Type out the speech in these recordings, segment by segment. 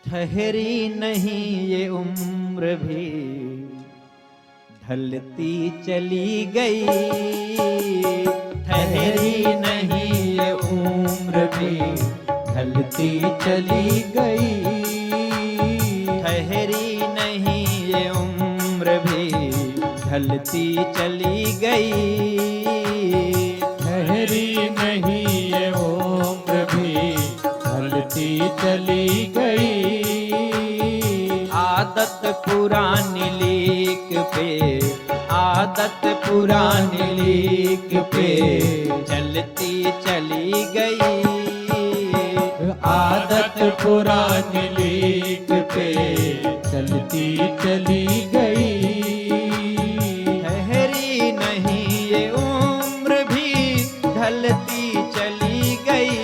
ठहरी नहीं ये उम्र भी ढलती चली गई, ठहरी नहीं ये उम्र भी ढलती चली गई, ठहरी नहीं ये उम्र भी ढलती चली गई, ठहरी नहीं ये उम्र भी ढलती चली गई। आदत पुरानी लीक पे, आदत पुरानी लीक पे चलती चली गई, आदत पुरानी लीक पे चलती चली गई। ठहरी नहीं ये उम्र भी ढलती चली गई,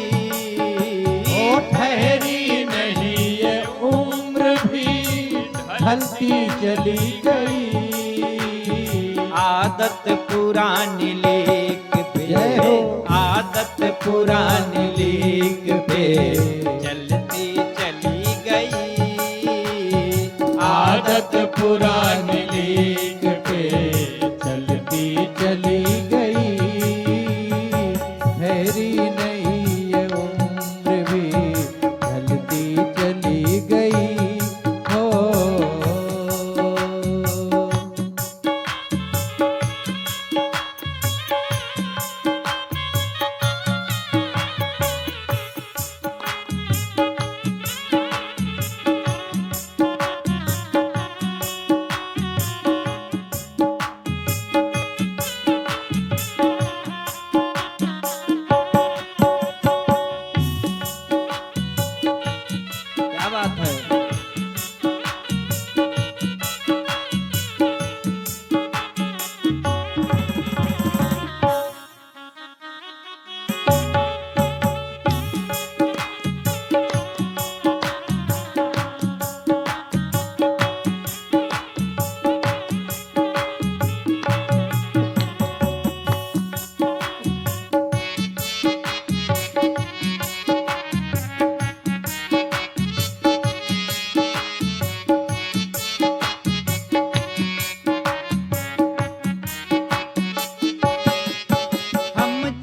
ओ ठहरी नहीं ये उम्र भी ढलती चली गई। आदत पुरानी लीक पे, जय हो। आदत पुरानी लीक पे चलती चली गई, आदत पुरानी लीक पे चलती चली गई। ठहरी नहीं ये उम्र भी ढलती चली गई। हो क्या बात है।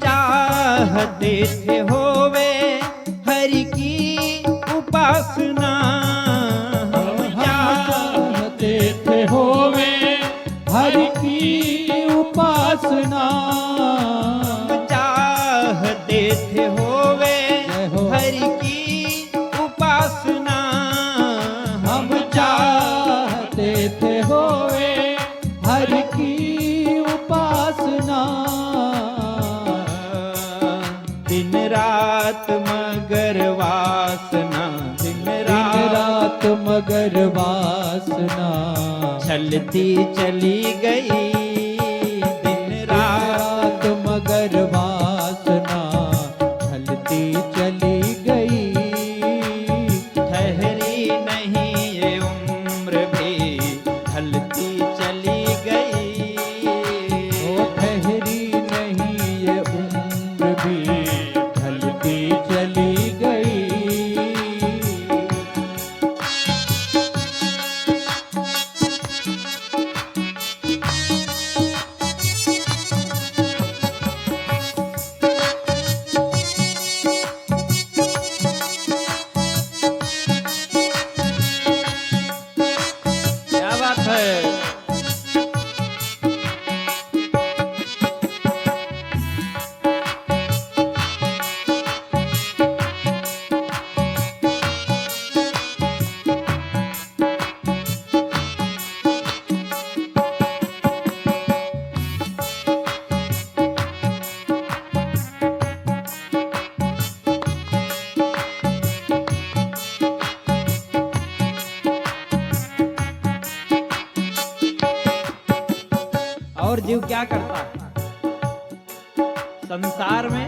चाहते थे होवे हरि की उपासना, हम चाहते थे होवे हरि की उपासना। चाहते थे होवे जय हो। हरि की उपासना, हम चाहते थे होवे हरि की उपासना। दिन रात मगर वासना, दिन रात मगर वासना चलती चली गई, दिन रात रात मगर वासना ढलती चली गई। ठहरी नहीं ये उम्र भी ढलती चली गई, ओ ठहरी नहीं ये उम्र भी ढलती चली गई। क्या बात है। और जीव क्या करता है संसार में,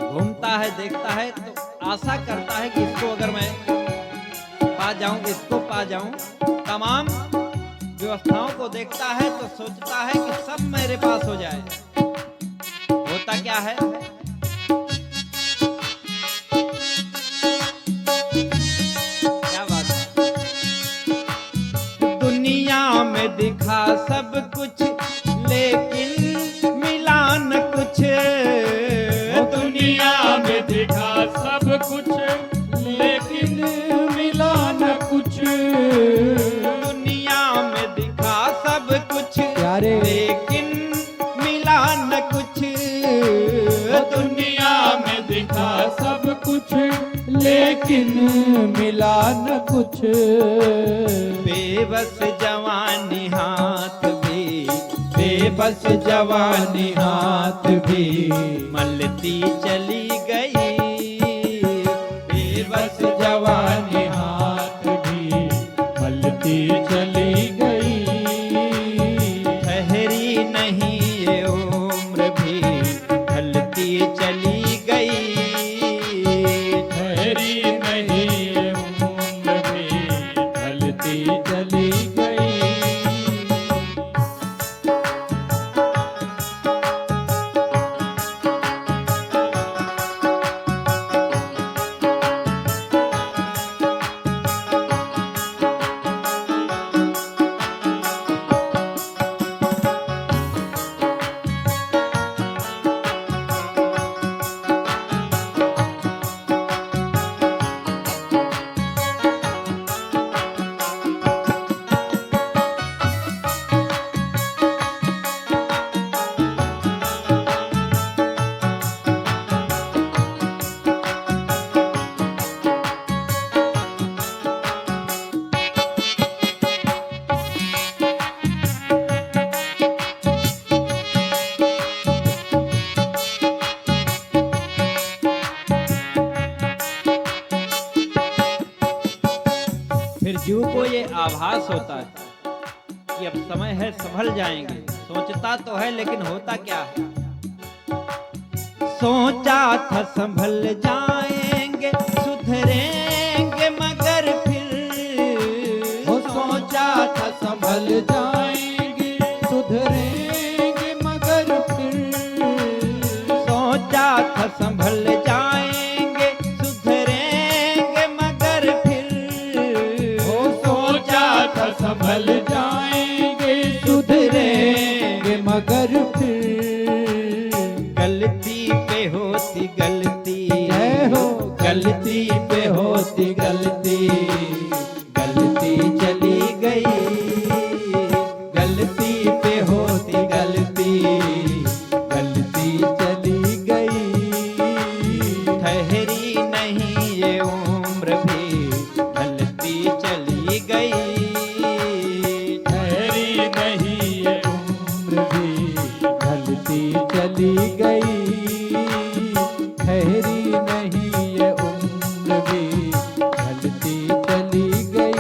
घूमता है देखता है तो आशा करता है कि इसको अगर मैं पा जाऊं, इसको पा जाऊं। तमाम व्यवस्थाओं को देखता है तो सोचता है कि सब मेरे पास हो जाए। होता क्या है, मिला न कुछ। बेबस जवानी हाथ भी, बेबस जवानी हाथ भी मलती चली गई। बेबस जवानी हाथ भी मलती चली गई। ठहरी नहीं ये उम्र भी ढलती चली गई। ठहरी नहीं ये उम्र भी ढलती चली गई। फिर जीव को ये आभास होता है कि अब समय है, संभल जाएंगे। सोचता तो है लेकिन होता क्या है। सोचा था संभल जाएंगे, सुधरेंगे मगर फिर। वो सोचा था संभल जाएंगे, सुधरेंगे मगर फिर। सोचा था संभल जाएंगे, सुधरेंगे मगर फिर। वो सोचा था संभल जाएंगे, सुधरेंगे मगर फिर। गलती पे होती गलती, जय हो गलती पे होती गलती, गलती चली गई। गलती पे होती गलती, गलती चली गई। ठहरी नहीं ये उम्र भी ढलती चली गई। ठहरी नहीं ये उम्र भी ढलती चली गई। ठहरी नहीं ये उम्र भी ढलती चली गई।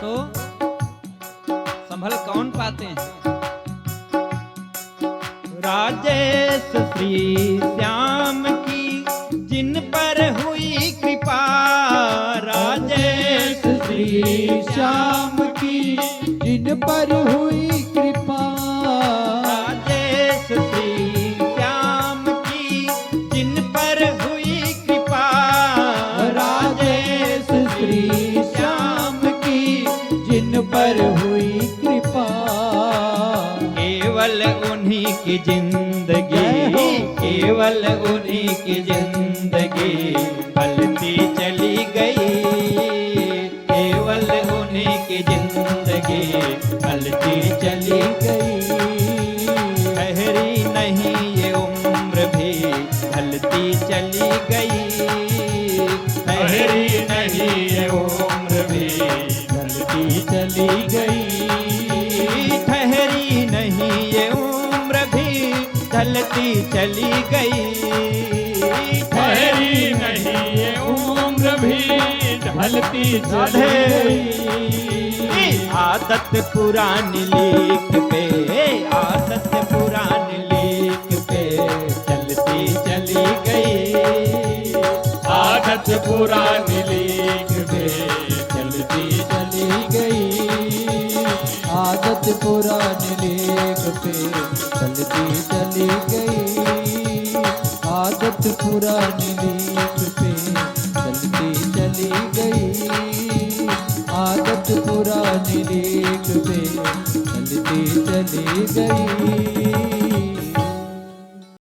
तो संभल कौन पाते हैं? राजेश श्री श्याम की जिन पर हुई कृपा। राजेश श्री श्याम की जिन पर हुई कृपा। राजेश श्री श्याम की जिन पर हुई कृपा। राजेश श्री श्याम की जिन पर हुई कृपा। केवल उन्हीं की जिंदगी, केवल उन्हीं की जिंदगी फलती चली गई। केवल उन्हीं की जिंदगी फलती चली गई। ठहरी नहीं ये उम्र भी ढलती चली गई। ठहरी नहीं ये उम्र भी ढलती चली गई। ठहरी नहीं ये उम्र भी ढलती चली गई। ठहरी नहीं ये उम्र भी ढलती चली राधे। गई। आदत पुरानी लीक पे, आदत पुरानी लीक पे चलती चली गई। आदत पुरानी लीक पे चलती चली गई। आदत पुरानी लेख पे चलती चली गई। आदत पुरानी